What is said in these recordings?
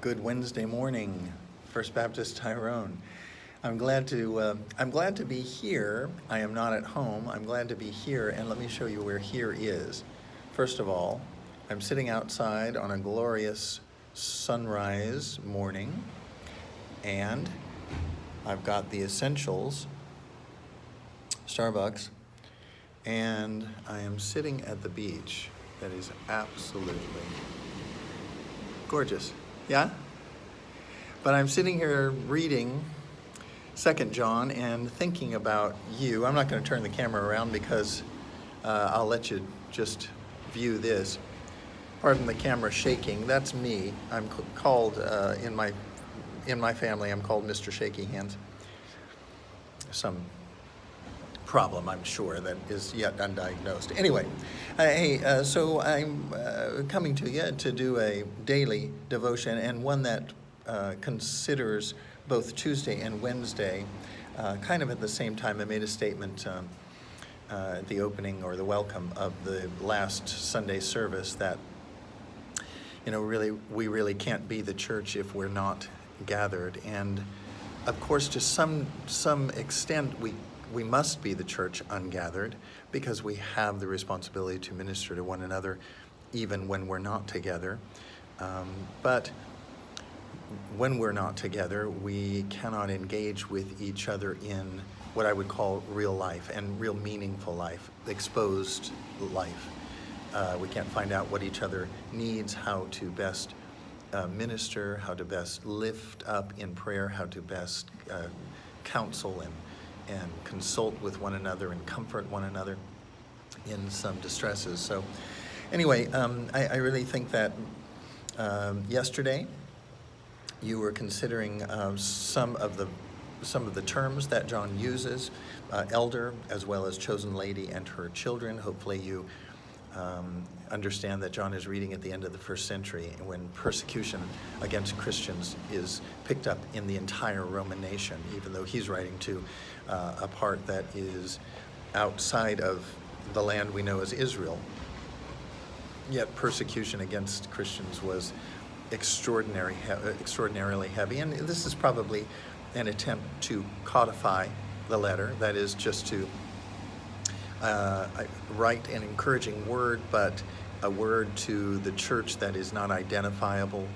Good Wednesday morning, First Baptist Tyrone. I'm glad to be here. I am not at home. I'm glad to be here, and let me show you where here is. First of all, I'm sitting outside on a glorious sunrise morning, and I've got the essentials, Starbucks, and I am sitting at the beach. That is absolutely gorgeous. Yeah? But I'm sitting here reading 2 John and thinking about you. I'm not going to turn the camera around because I'll let you just view this. Pardon the camera shaking. That's me. I'm called, in my family, I'm called Mr. Shaky Hands. Some problem, I'm sure, that is yet undiagnosed. Anyway, so I'm coming to you to do a daily devotion, and one that considers both Tuesday and Wednesday kind of at the same time. I made a statement at the opening or the welcome of the last Sunday service that, we really can't be the church if we're not gathered. And of course, to some extent, we must be the church ungathered because we have the responsibility to minister to one another even when we're not together. But when we're not together, we cannot engage with each other in what I would call real life and real meaningful life, exposed life. We can't find out what each other needs, how to best minister, how to best lift up in prayer, how to best counsel and consult with one another and comfort one another in some distresses. So anyway, I really think that yesterday you were considering some of the terms that John uses, elder as well as chosen lady and her children. Hopefully you understand that John is reading at the end of the first century when persecution against Christians is picked up in the entire Roman nation, even though he's writing to a part that is outside of the land we know as Israel. Yet persecution against Christians was extraordinarily heavy, and this is probably an attempt to codify the letter, that is just to write an encouraging word, but a word to the church that is not identifiable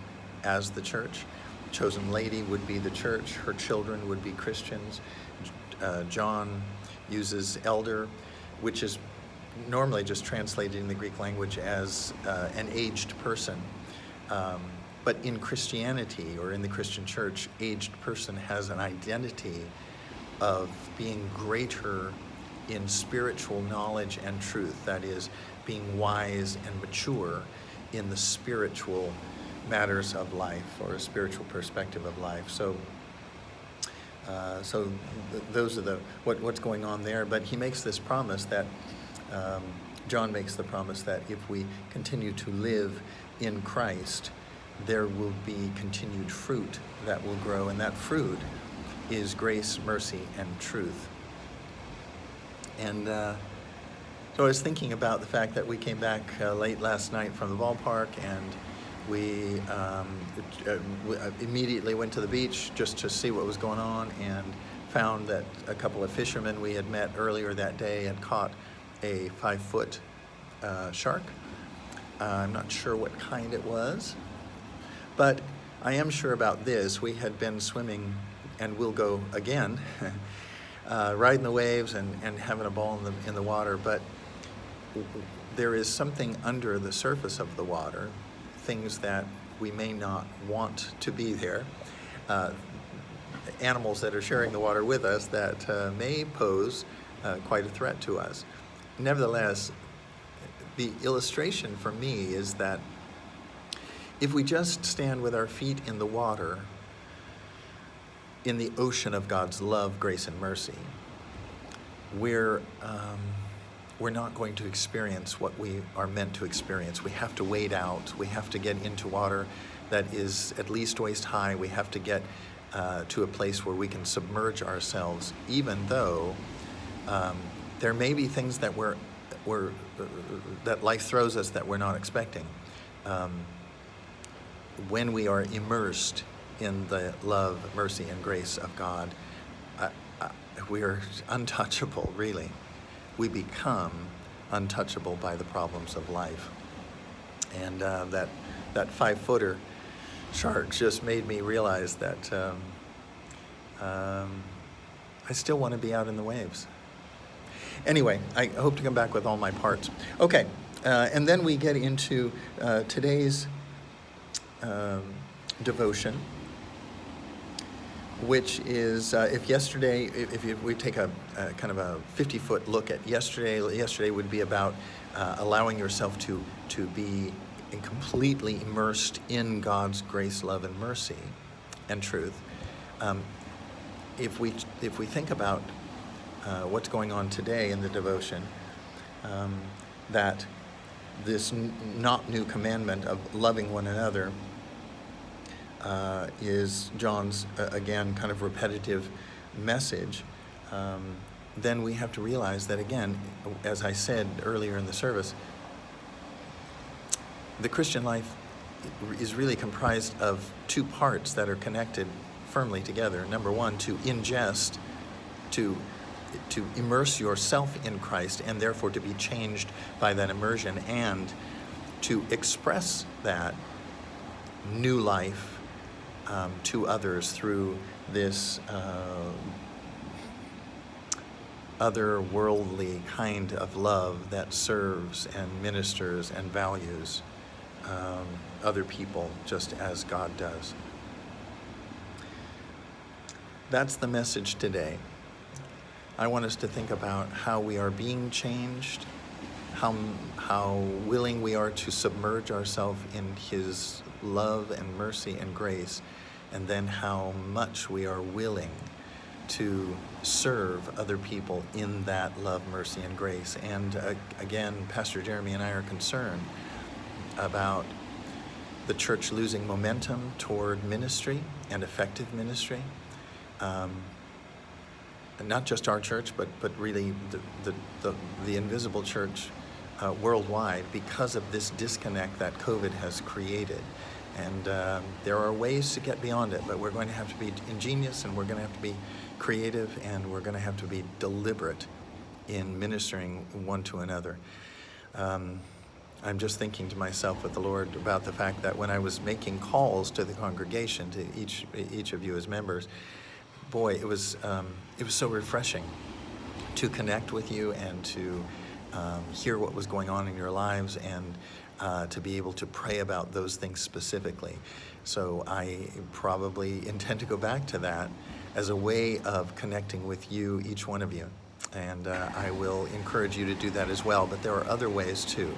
as the church. Chosen lady would be the church, her children would be Christians. John uses elder, which is normally just translated in the Greek language as an aged person. But in Christianity or in the Christian church, aged person has an identity of being greater in spiritual knowledge and truth, that is, being wise and mature in the spiritual matters of life or a spiritual perspective of life. So those are what's going on there. But he makes this promise that, John makes the promise that if we continue to live in Christ, there will be continued fruit that will grow, and that fruit is grace, mercy, and truth. And so I was thinking about the fact that we came back late last night from the ballpark, and we immediately went to the beach just to see what was going on, and found that a couple of fishermen we had met earlier that day had caught a 5-foot shark. I'm not sure what kind it was, but I am sure about this. We had been swimming, and we'll go again, riding the waves and having a ball in the water, but there is something under the surface of the water, things that we may not want to be there, animals that are sharing the water with us that may pose quite a threat to us. Nevertheless, the illustration for me is that if we just stand with our feet in the water, in the ocean of God's love, grace, and mercy, we're not going to experience what we are meant to experience. We have to wade out. We have to get into water that is at least waist high. We have to get to a place where we can submerge ourselves, even though there may be things that that life throws us that we're not expecting. when we are immersed in the love, mercy, and grace of God, we are untouchable, really. We become untouchable by the problems of life. And that 5-footer shark just made me realize that I still want to be out in the waves. Anyway, I hope to come back with all my parts. Okay, and then we get into today's devotion, which is, if we take a kind of a 50-foot look at yesterday would be about allowing yourself to be completely immersed in God's grace, love, and mercy and truth. If we think about what's going on today in the devotion, that this not new commandment of loving one another is John's, again, kind of repetitive message, then we have to realize that, again, as I said earlier in the service, the Christian life is really comprised of two parts that are connected firmly together. Number one, to ingest, to immerse yourself in Christ, and therefore to be changed by that immersion, and to express that new life to others through this otherworldly kind of love that serves and ministers and values other people just as God does. That's the message today. I want us to think about how we are being changed, how willing we are to submerge ourselves in His love and mercy and grace, and then how much we are willing to serve other people in that love, mercy, and grace. And again, Pastor Jeremy and I are concerned about the church losing momentum toward ministry and effective ministry. And not just our church, but really the invisible church worldwide, because of this disconnect that COVID has created. And there are ways to get beyond it, but we're going to have to be ingenious, and we're going to have to be creative, and we're going to have to be deliberate in ministering one to another. I'm just thinking to myself with the Lord about the fact that when I was making calls to the congregation, to each of you as members, boy, it was so refreshing to connect with you and to hear what was going on in your lives, and to be able to pray about those things specifically. So I probably intend to go back to that as a way of connecting with you, each one of you. And I will encourage you to do that as well. But there are other ways too.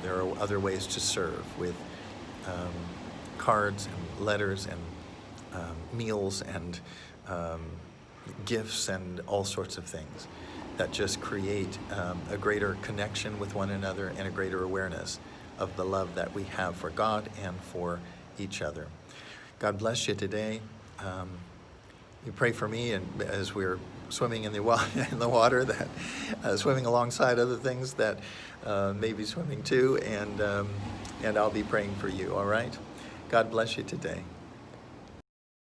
There are other ways to serve with cards and letters and meals and gifts and all sorts of things that just create a greater connection with one another and a greater awareness of the love that we have for God and for each other. God bless you today. You pray for me, and as we're swimming in the water, that swimming alongside other things that may be swimming too, and I'll be praying for you. All right. God bless you today.